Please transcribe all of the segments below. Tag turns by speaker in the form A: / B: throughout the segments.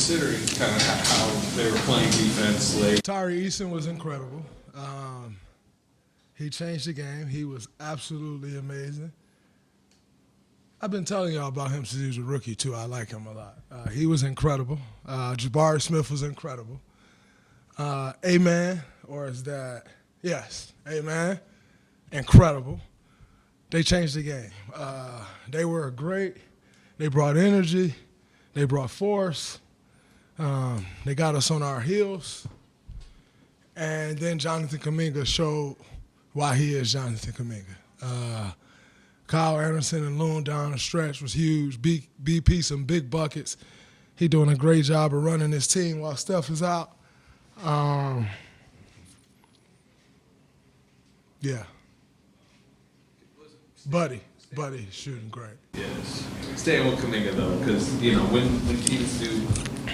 A: Considering kind of how they were playing defense late.
B: Tari Eason was incredible. He changed the game. He was absolutely amazing. I've been telling y'all about him since he was a rookie, too. I like him a lot. He was incredible. Jabari Smith was incredible. A-Man, or is that, yes, A-Man, incredible. They changed the game. They were great. They brought energy. They brought force. They got us on our heels. And then Jonathan Kuminga showed why he is Jonathan Kuminga. Kyle Anderson and Loon down the stretch was huge. BP, some big buckets. He doing a great job of running his team while Steph is out. Yeah. Buddy shooting great.
A: Yes. Staying with Kuminga, though, because, when teams do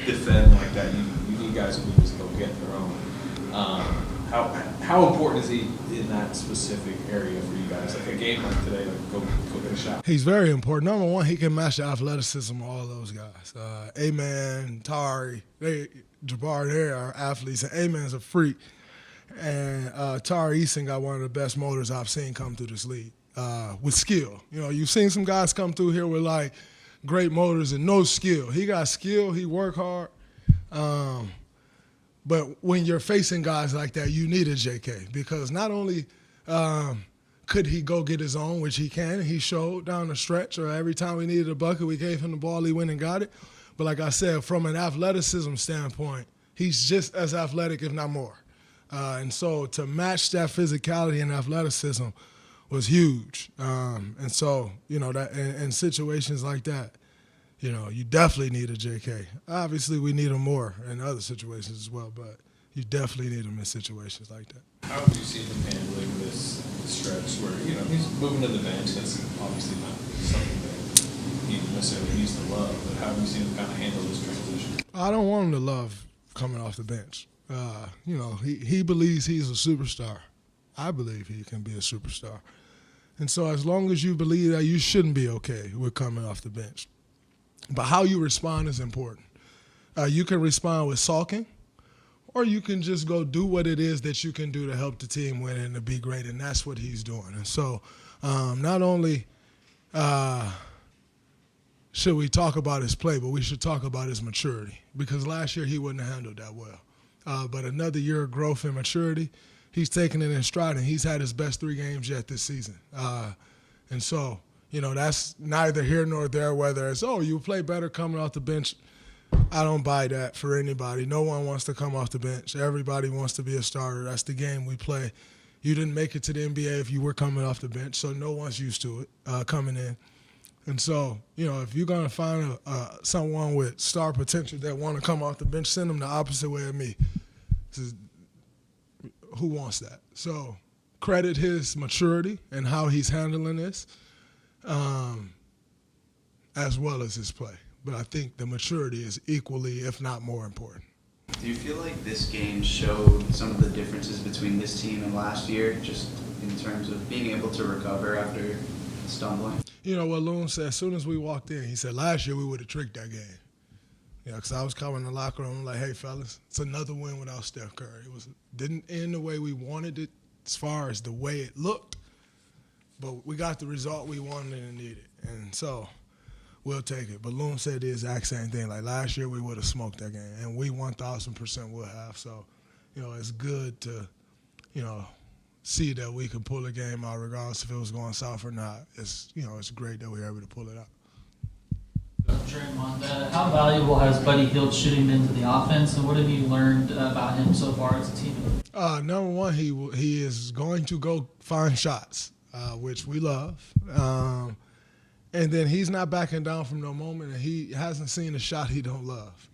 A: defend like that, you need guys who can just go get their own. How important is he in that specific area for you guys? Like a game like today, like go get a shot.
B: He's very important. Number one, he can match the athleticism of all those guys. A-Man, Tari, Jabari, they are athletes, and A-Man's a freak. And Tari Eason got one of the best motors I've seen come through this league with skill. You've seen some guys come through here with like great motors and no skill. He got skill. He work hard. But when you're facing guys like that, you need a JK because not only could he go get his own, which he can, he showed down the stretch, or every time we needed a bucket, we gave him the ball, he went and got it. But like I said, from an athleticism standpoint, he's just as athletic, if not more. And so to match that physicality and athleticism was huge. And so, that in situations like that, you definitely need a JK. Obviously, we need him more in other situations as well, but you definitely need him in situations like that.
A: How have you seen him handling this stretch where, he's moving to the bench? That's obviously not something that he necessarily needs to love, but how have you seen him kind of handle this transition?
B: I don't want him to love coming off the bench. He believes he's a superstar. I believe he can be a superstar. And so as long as you believe that, you shouldn't be okay with coming off the bench. But how you respond is important. You can respond with sulking, or you can just go do what it is that you can do to help the team win and to be great, and that's what he's doing. And so not only should we talk about his play, but we should talk about his maturity, because last year he wouldn't have handled that well. But another year of growth and maturity, he's taken it in stride, and he's had his best 3 games yet this season. And so, that's neither here nor there, whether it's, you play better coming off the bench. I don't buy that for anybody. No one wants to come off the bench. Everybody wants to be a starter. That's the game we play. You didn't make it to the NBA if you were coming off the bench, so no one's used to it coming in. And so, if you're going to find someone with star potential that want to come off the bench, send them the opposite way of me. Who wants that? So credit his maturity and how he's handling this, as well as his play. But I think the maturity is equally, if not more important.
C: Do you feel like this game showed some of the differences between this team and last year, just in terms of being able to recover after stumbling?
B: What Loon said, as soon as we walked in, he said, last year we would have tricked that game. Because I was coming in the locker room like, hey, fellas, it's another win without Steph Curry. Didn't end the way we wanted it as far as the way it looked, but we got the result we wanted and needed. And so we'll take it. But Loon said the exact same thing. Like last year we would have smoked that game, and we 1,000% would have. So, it's good to, see that we can pull a game out regardless if it was going south or not. It's great that we were able to pull it out.
D: Draymond, how valuable has Buddy Hield's shooting been to the offense, and what have you learned about him so far as a teammate?
B: Number one, he is going to go find shots, which we love. And then he's not backing down from no moment, and he hasn't seen a shot he don't love.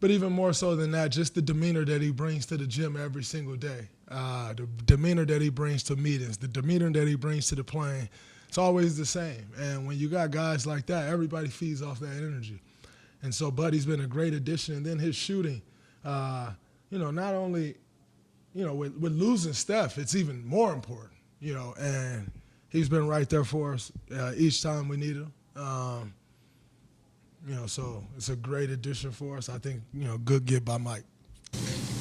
B: But even more so than that, just the demeanor that he brings to the gym every single day, the demeanor that he brings to meetings, the demeanor that he brings to the plane. It's always the same. And when you got guys like that, everybody feeds off that energy. And so Buddy's been a great addition. And then his shooting, not only, with losing Steph, it's even more important, and he's been right there for us each time we need him. So it's a great addition for us. I think, good get by Mike.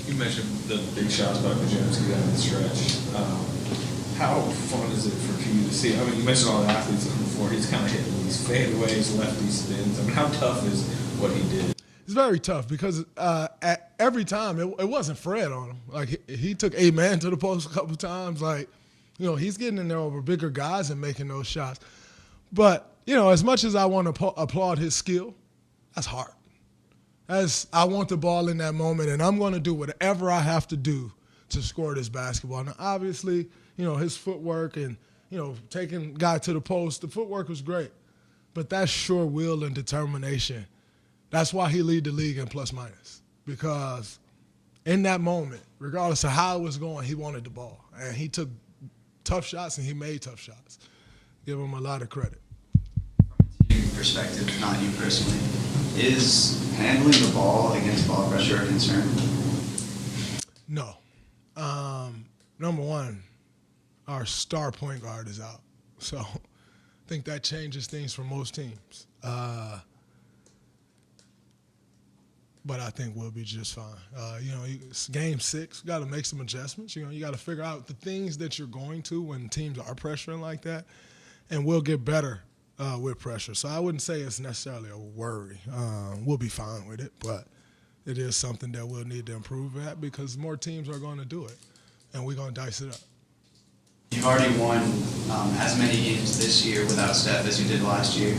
A: You mentioned the big shots by Podziemski down the stretch. How fun is it for you to see? I mean, you mentioned all the athletes on the floor. He's kind of hitting these fadeaways, lefty spins. I mean, how tough is what he did?
B: It's very tough because at every time it wasn't Fred on him. Like he took a man to the post a couple times. Like, he's getting in there over bigger guys and making those shots. But, as much as I want to applaud his skill, that's hard. I want the ball in that moment, and I'm going to do whatever I have to do to score this basketball. Now, obviously, his footwork and, taking guy to the post, the footwork was great. But that's sure will and determination. That's why he lead the league in plus minus, because in that moment, regardless of how it was going, he wanted the ball. And he took tough shots, and he made tough shots. Give him a lot of credit.
C: From a team perspective, not you personally, is handling the ball against ball pressure a concern?
B: No. Number one, our star point guard is out. So I think that changes things for most teams. But I think we'll be just fine. It's game 6. You got to make some adjustments. You got to figure out the things that you're going to when teams are pressuring like that, and we'll get better with pressure. So I wouldn't say it's necessarily a worry. We'll be fine with it, but it is something that we'll need to improve at because more teams are going to do it, and we're going to dice it up.
C: You've already won as many games this year without Steph as you did last year.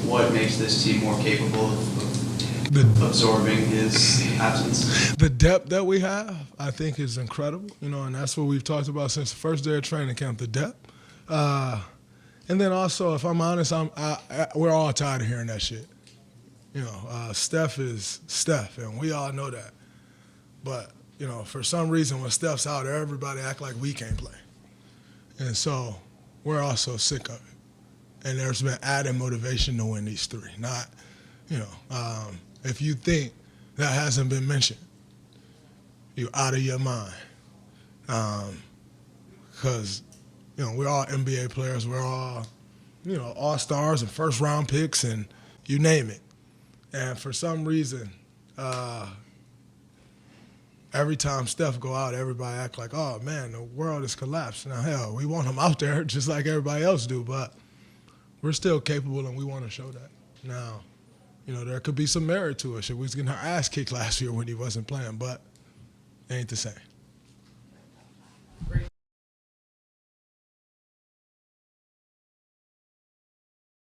C: What makes this team more capable of absorbing his absence?
B: The depth that we have, I think, is incredible, and that's what we've talked about since the first day of training camp, the depth. And then also, if I'm honest, we're all tired of hearing that shit. Steph is Steph, and we all know that. But, for some reason, when Steph's out, everybody act like we can't play. And so we're also sick of it. And there's been added motivation to win these 3. Not, if you think that hasn't been mentioned, you're out of your mind. Because, we're all NBA players. We're all, all-stars and first-round picks and you name it. And for some reason, every time Steph go out, everybody act like, oh, man, the world has collapsed. Now, hell, we want him out there just like everybody else do, but we're still capable and we want to show that. Now, there could be some merit to it. She was getting her ass kicked last year when he wasn't playing, but it ain't the same.
D: Great.